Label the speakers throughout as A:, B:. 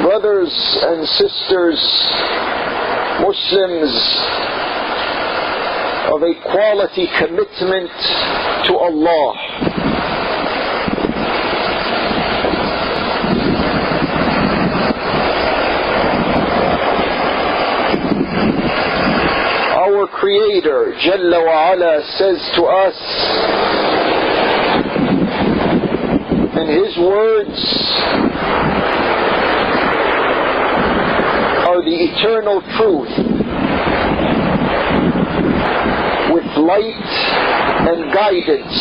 A: Brothers and sisters, Muslims of a quality commitment to Allah, our Creator Jalla wa Ala says to us in His words are the eternal truth, with light and guidance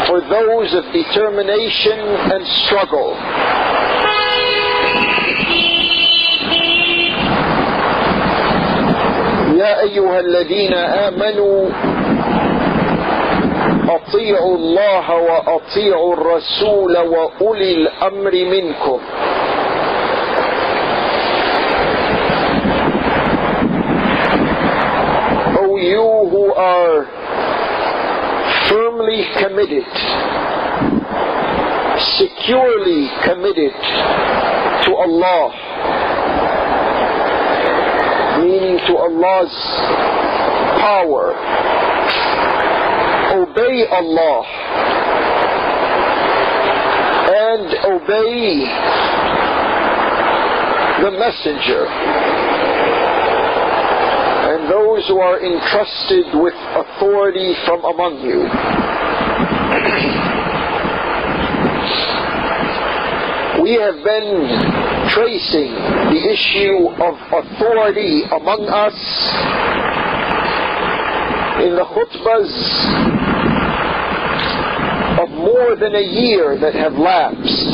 A: for those of determination and struggle. يا أيها الذين آمنوا أطيعوا الله وأطيعوا الرسول وأولي الأمر منكم. O you who are firmly committed, securely committed to Allah, meaning to Allah's power, obey Allah and obey the Messenger and those who are entrusted with authority from among you. We have been tracing the issue of authority among us in the khutbahs of more than a year that have lapsed,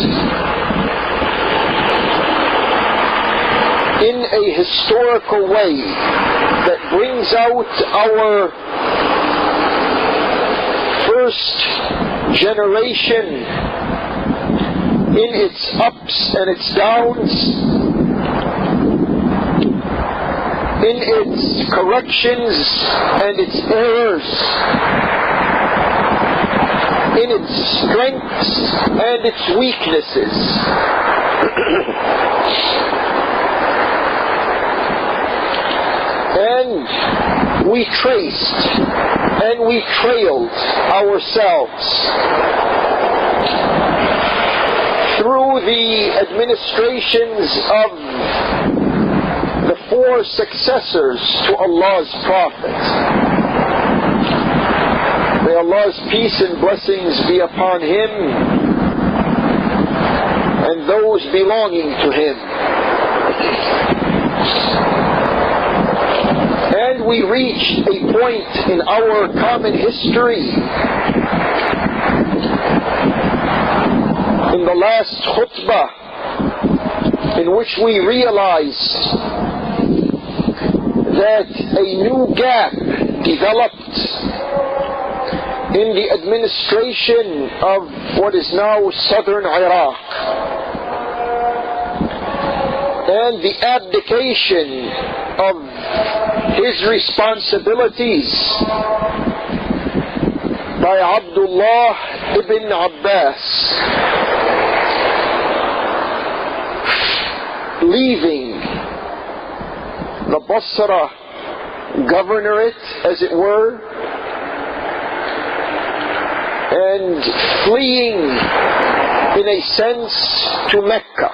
A: in a historical way that brings out our first generation in its ups and its downs, in its corrections and its errors, in its strengths and its weaknesses. And we traced and we trailed ourselves through the administrations of the four successors to Allah's Prophet. May Allah's peace and blessings be upon him and those belonging to him. And we reached a point in our common history in the last khutbah in which we realized that a new gap developed in the administration of what is now southern Iraq, and the abdication of his responsibilities by Abdullah ibn Abbas, leaving the Basra governorate, as it were, and fleeing, in a sense, to Mecca.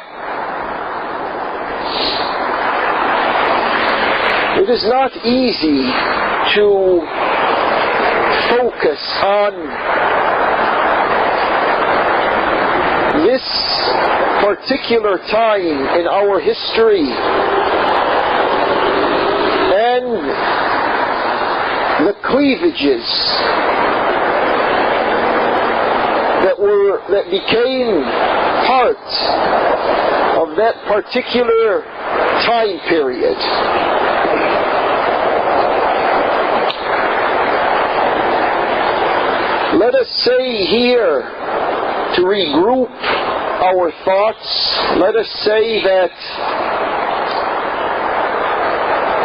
A: It is not easy to focus on this particular time in our history and the cleavages that became part of that particular time period. Let us say here, to regroup our thoughts, let us say that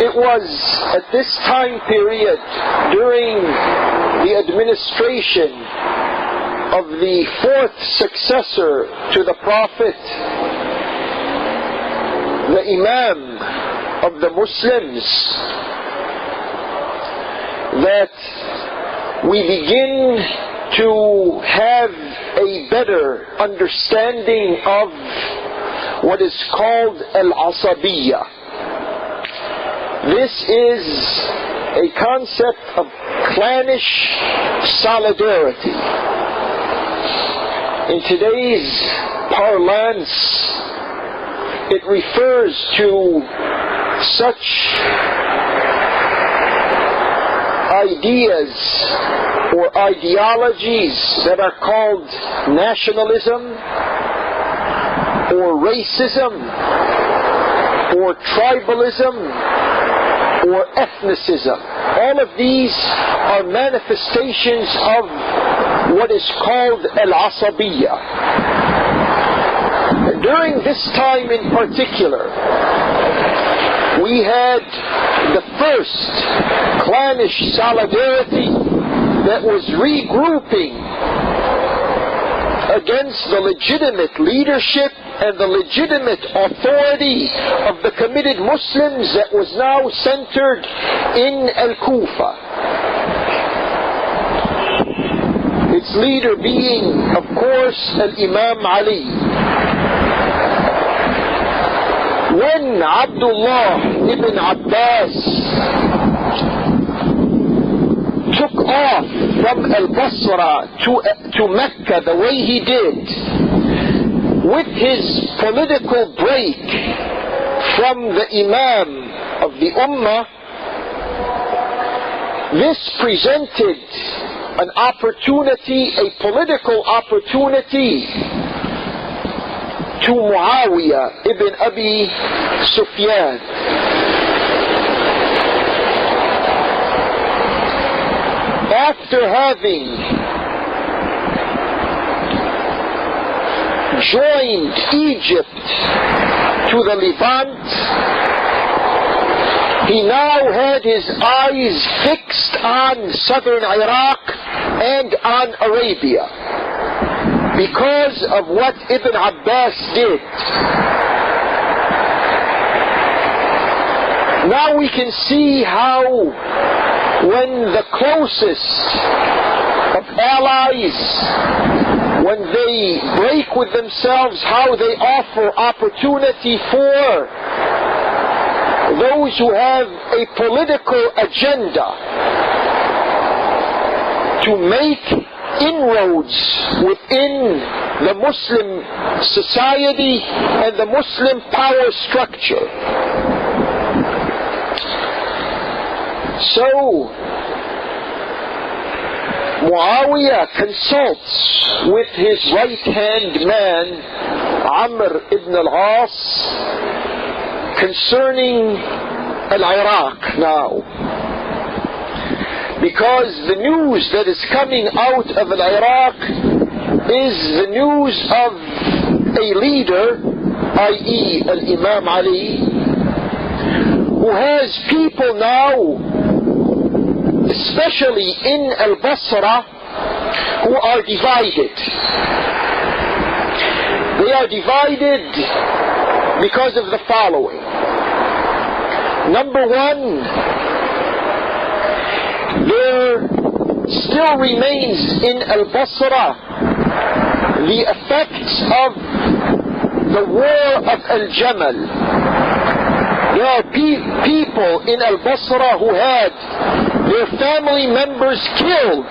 A: it was at this time period, during the administration of the fourth successor to the Prophet, the Imam of the Muslims, that we begin to have a better understanding of what is called Al Asabiyya. This is a concept of clannish solidarity. In today's parlance, it refers to such ideas or ideologies that are called nationalism or racism or tribalism or ethnicism. All of these are manifestations of what is called al-asabiyya. During this time in particular, we had the first clannish solidarity that was regrouping against the legitimate leadership and the legitimate authority of the committed Muslims that was now centered in Al-Kufa. Its leader being, of course, Imam Ali. When Abdullah ibn Abbas took off from Al-Basra to Mecca the way he did, with his political break from the Imam of the Ummah, this presented an opportunity, a political opportunity, to Muawiyah ibn Abi Sufyan. After having joined Egypt to the Levant, he now had his eyes fixed on southern Iraq and on Arabia because of what Ibn Abbas did. Now we can see how when the closest of allies, when they break with themselves, how they offer opportunity for those who have a political agenda to make inroads within the Muslim society and the Muslim power structure. So Muawiyah consults with his right-hand man, Amr ibn Al As, concerning Al-Iraq now. Because the news that is coming out of Al-Iraq is the news of a leader, i.e. Imam Ali, who has people now, especially in Al-Basra, who are divided. They are divided because of the following. Number one, there still remains in Al-Basra the effects of the war of Al-Jamal. There are people in Al-Basra who had their family members killed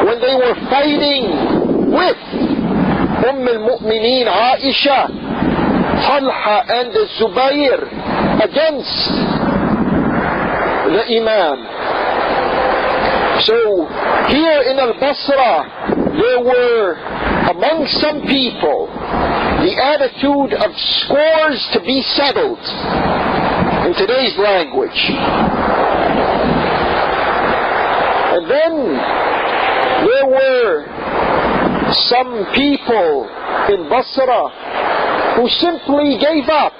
A: when they were fighting with al-Mu'mineen Aisha, Talha and Zubayr against the Imam. So here in Al-Basra there were among some people the attitude of scores to be settled in today's language. And then there were some people in Basra who simply gave up